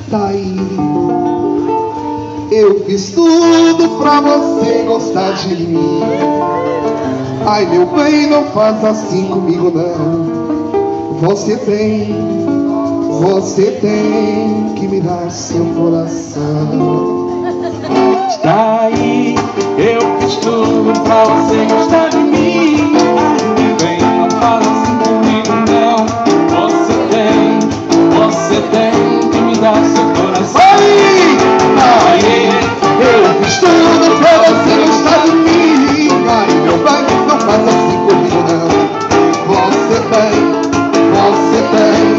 Está aí. Eu fiz tudo pra você gostar de mim. Ai, meu bem, não faz assim comigo, não. Você tem que me dar seu coração. Está aí, eu fiz tudo pra você gostar de mim. Ai, meu bem, não faz assim comigo, não. Você tem que me dar seu coração. Aí, eu fiz tudo pra você gostar de mim. Ai, meu bem, não faz assim comigo, não. Você tem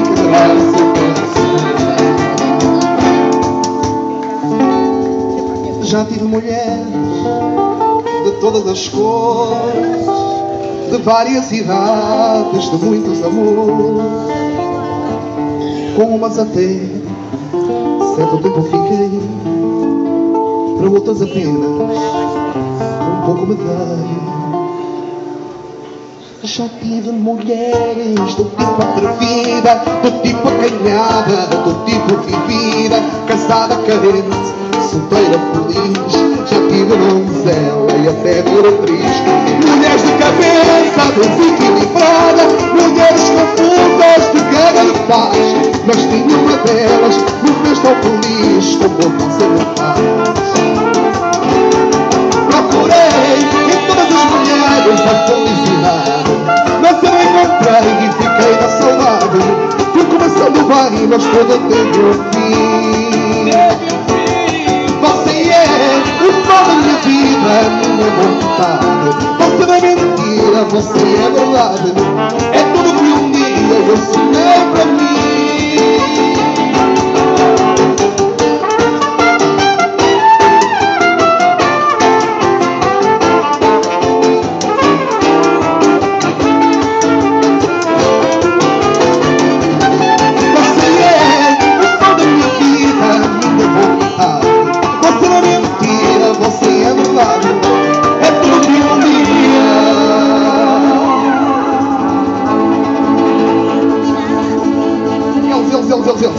que me dar seu coração. Já tive mulheres de todas as cores, de várias idades, de muitos amores. Com umas até certo tempo fiquei, para outras apenas um pouco me dei. Já tive mulheres do tipo atrevida, do tipo acanhada, do tipo vivida, casada, carente, solteira, feliz. Já tive donzela e até meretriz. Mulheres de cabeça, desequilibrada, mulheres confusas de guerra e paz. Mas nenhuma delas me fez tão feliz como você me faz. Procurei em todas as mulheres a felicidade, mas eu encontrei e fiquei na saudade. Fui começando bem, mas tudo teve um fim. Você é o sol da minha vida, a minha vontade. Você não é mentira, você é verdade. É tudo que um dia eu sonhei para mim. Zil.